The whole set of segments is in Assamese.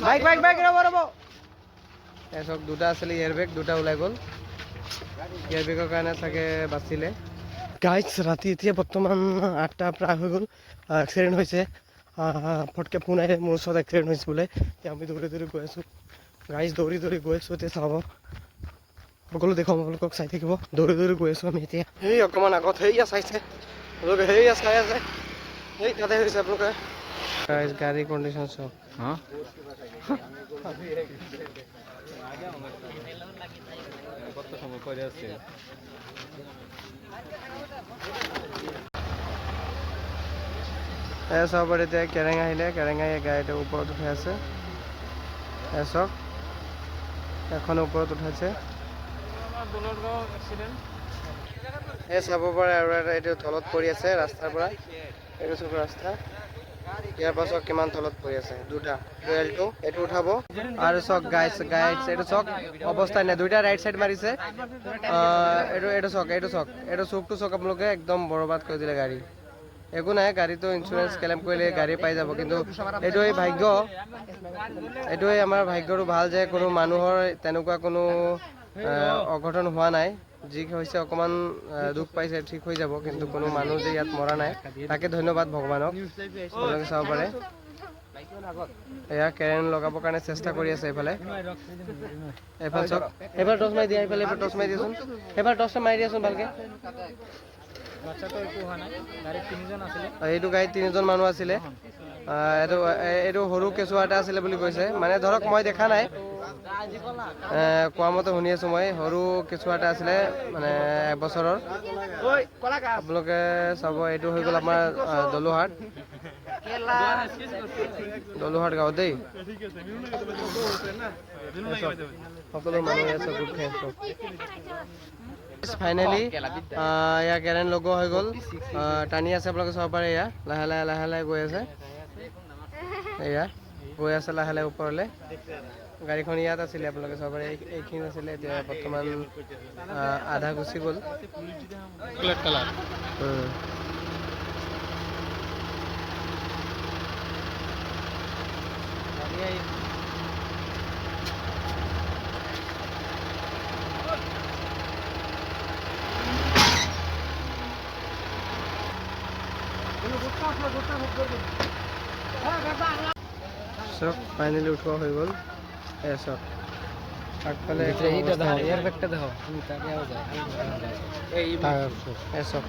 বাইক বাইক বাইক ৰ'ব ৰ'ব এচক দুটা আছিলে এয়াৰবেগ দুটা ওলাই গ'ল এয়াৰবেগৰ কাৰণে চাগে বাচিলে গাইজ ৰাতি এতিয়া বৰ্তমান 8টা প্ৰায় হৈ গ'ল এক্সিডেণ্ট হৈছে ফটকৈ ফোন আহিলে মোৰ ওচৰত এক্সিডেণ্ট হৈছে বোলে এতিয়া আমি দৌৰি দৌৰি গৈ আছোঁ গাইজ দৌৰি দৌৰি গৈ আছোঁ এতিয়া চাব সকলো দেখুৱাম আপোনালোকক চাই থাকিব দৌৰি দৌৰি গৈ আছোঁ আমি এতিয়া সেই অকণমান আগত সেয়া চাইছে আপোনালোকে সেয়া চাই আছে সেই তাতে হৈছে আপোনালোকে গাড়ী কণ্ডিশ্যন চাওক চাব পাৰে এতিয়া কেৰেং আহিলে কেৰেঙাই গাড়ীটো ওপৰত উঠাই আছে চাওক এখন ওপৰত উঠাইছে এই চাব পাৰে আৰু এটা এইটো তলত পৰি আছে ৰাস্তাৰ পৰা এইটো চব ৰাস্তা ইয়াৰ পাছত কিমান তলত পৰি আছে দুটা এলটো এইটো উঠাব আৰু চাওক গাইডছ এইটো চাওক অৱস্থা নাই দুইটা ৰাইট চাইড মাৰিছে এইটো চাওক এইটো চুকটো চাওক আপোনালোকে একদম বৰবাদ কৰি দিলে গাড়ী একো নাই গাড়ীটো ইঞ্চুৰেঞ্চ ক্লেইম কৰিলে গাড়ী পাই যাব কিন্তু এইটোৱে ভাগ্য এইটোৱে আমাৰ ভাগ্যটো ভাল যে কোনো মানুহৰ তেনেকুৱা কোনো অঘটন হোৱা নাই যি হৈছে অকণমান দুখ পাইছে ঠিক হৈ যাব কিন্তু কোনো মানুহ যে ইয়াত মৰা নাই তাকে ধন্যবাদ ভগৱানক আপোনালোকে চাব পাৰে এয়া কেৰেন লগাবৰ কাৰণে চেষ্টা কৰি আছে এইফালে চাওক এবাৰ টৰ্চ মাৰি দিয়া এইফালে এবাৰ টৰ্চ মাৰি দিয়াচোন এবাৰ টৰ্চটা মাৰি দিয়াচোন ভালকৈ এইটো গাড়ীত 3জন মানুহ আছিলে এইটো সৰু কেঁচুৱা এটা আছিলে বুলি কৈছে মানে ধৰক মই দেখা নাই কোৱা মতে শুনি আছোঁ মই সৰু কেঁচুৱা এটা আছিলে মানে 1 বছৰৰ আপোনালোকে চাব এইটো হৈ গ'ল আমাৰ দলুহাট গাঁও দেই সকলো মানুহ আছে গোট খাই আছোঁ ফাইনেলি এয়া কেৰেন লগোৱা হৈ গ'ল টানি আছে আপোনালোকে চাব পাৰে এয়া লাহে লাহে গৈ আছে এয়া গৈ আছে লাহে লাহে ওপৰলৈ গাড়ীখন ইয়াত আছিলে আপোনালোকে চাব পাৰে এইখিনি আছিলে এতিয়া বৰ্তমান আধা গুচি গ'ল চব ফাইনেলি উঠোৱা হৈ গ'ল চব আগফালে চব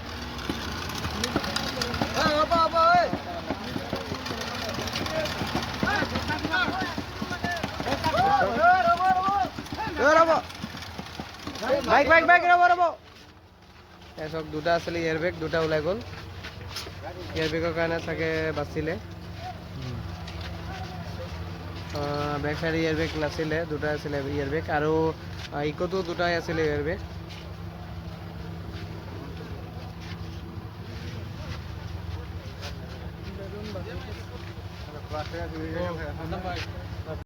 বাইক বাইক বাইক ৰ'ব ৰ'ব চব দুটা আছিলে এয়াৰবেগ দুটা ওলাই গ'ল এয়াৰবেগৰ কাৰণে চাগে বাচিলে বেক চাইড এয়াৰবেগ নাছিলে দুটা আছিলে এয়াৰবেগ আৰু ইকোটো দুটাই আছিলে এয়াৰবেগ